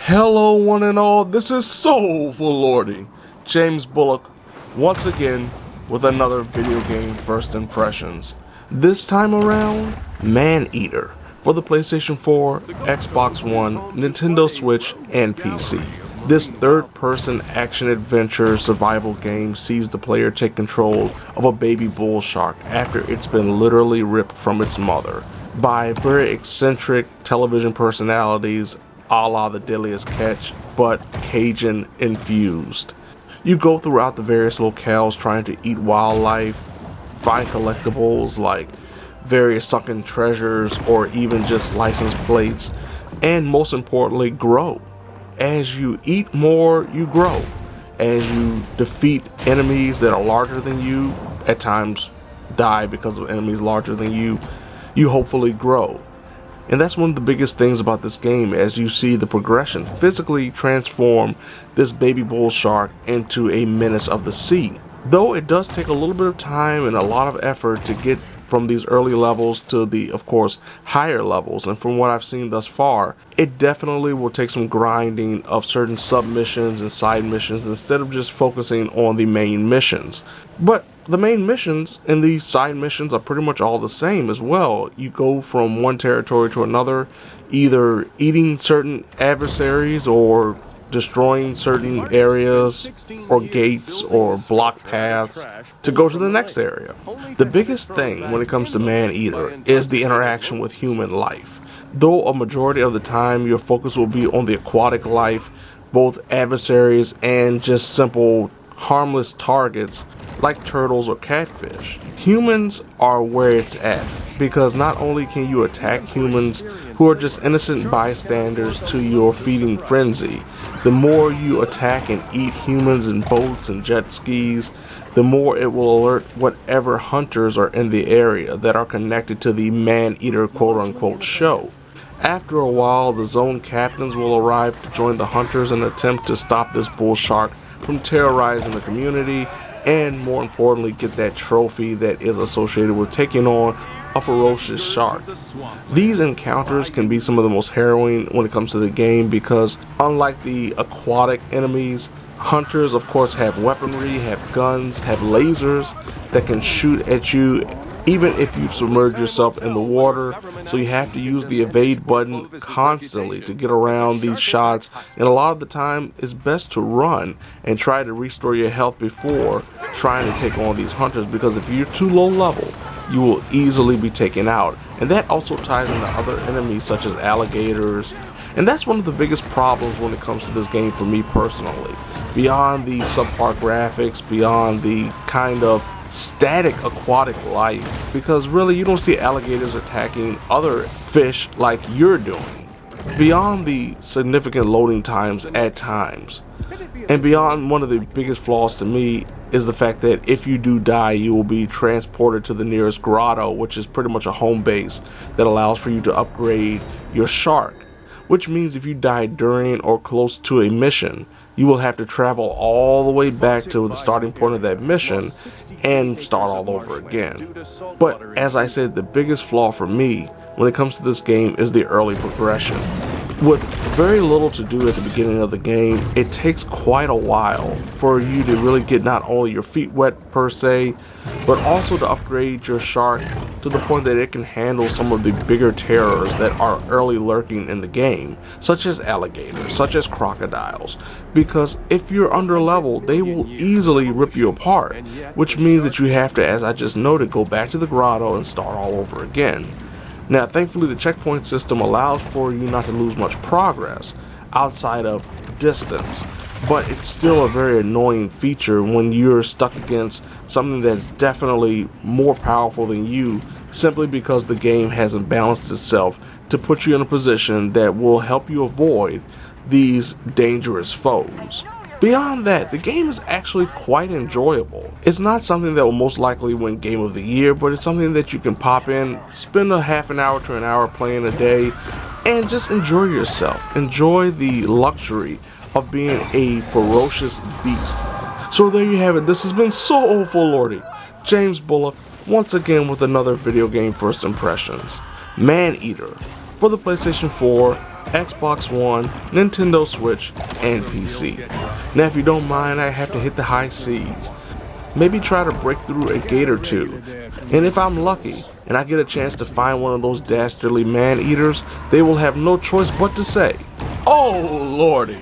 Hello one and all, this is Soulful Lordy, James Bullock, once again with another video game first impressions. This time around, Maneater for the PlayStation 4, Xbox One, Nintendo Switch, and PC. This third-person action-adventure survival game sees the player take control of a baby bull shark after it's been literally ripped from its mother by very eccentric television personalities a la The Deadliest Catch, but Cajun infused. You go throughout the various locales trying to eat wildlife, find collectibles like various sunken treasures or even just license plates, and most importantly, grow. As you eat more, you grow. As you defeat enemies that are larger than you, at times die because of enemies larger than you hopefully grow. And that's one of the biggest things about this game, as you see the progression physically transform this baby bull shark into a menace of the sea. Though it does take a little bit of time and a lot of effort to get from these early levels to the, of course, higher levels, and from what I've seen thus far, it definitely will take some grinding of certain sub-missions and side missions instead of just focusing on the main missions. But the main missions and the side missions are pretty much all the same as well. You go from one territory to another, either eating certain adversaries or destroying certain areas or gates or block paths to go to the next area. The biggest thing when it comes to Maneater is the interaction with human life. Though a majority of the time your focus will be on the aquatic life, both adversaries and just simple harmless targets like turtles or catfish. Humans are where it's at, because not only can you attack humans who are just innocent bystanders to your feeding frenzy, the more you attack and eat humans in boats and jet skis, the more it will alert whatever hunters are in the area that are connected to the Maneater quote-unquote show. After a while, the zone captains will arrive to join the hunters and attempt to stop this bull shark from terrorizing the community, and more importantly, get that trophy that is associated with taking on a ferocious shark. These encounters can be some of the most harrowing when it comes to the game, because unlike the aquatic enemies, hunters of course have weaponry, have guns, have lasers that can shoot at you even if you've submerged yourself in the water, so you have to use the evade button constantly to get around these shots, and a lot of the time it's best to run and try to restore your health before trying to take on these hunters, because if you're too low level, you will easily be taken out. And that also ties into other enemies such as alligators, and that's one of the biggest problems when it comes to this game for me personally. Beyond the subpar graphics, beyond the kind of static aquatic life, because really you don't see alligators attacking other fish like you're doing, beyond the significant loading times at times, and beyond one of the biggest flaws to me is the fact that if you do die, you will be transported to the nearest grotto, which is pretty much a home base that allows for you to upgrade your shark, which means if you die during or close to a mission, you will have to travel all the way back to the starting point of that mission and start all over again. But as I said, the biggest flaw for me when it comes to this game is the early progression. With very little to do at the beginning of the game, it takes quite a while for you to really get not only your feet wet per se, but also to upgrade your shark to the point that it can handle some of the bigger terrors that are early lurking in the game, such as alligators, such as crocodiles, because if you're under level, they will easily rip you apart, which means that you have to, as I just noted, go back to the grotto and start all over again. Now, thankfully, the checkpoint system allows for you not to lose much progress outside of distance, but it's still a very annoying feature when you're stuck against something that's definitely more powerful than you, simply because the game hasn't balanced itself to put you in a position that will help you avoid these dangerous foes. Beyond that, the game is actually quite enjoyable. It's not something that will most likely win Game of the Year, but it's something that you can pop in, spend a half an hour to an hour playing a day, and just enjoy yourself. Enjoy the luxury of being a ferocious beast. So there you have it. This has been Soulful Lordy, James Bullock, once again with another video game first impressions. Maneater for the PlayStation 4, Xbox One, Nintendo Switch, and PC. Now if you don't mind, I have to hit the high seas. Maybe try to break through a gate or two. And if I'm lucky, and I get a chance to find one of those dastardly man-eaters, they will have no choice but to say, "Oh lordy."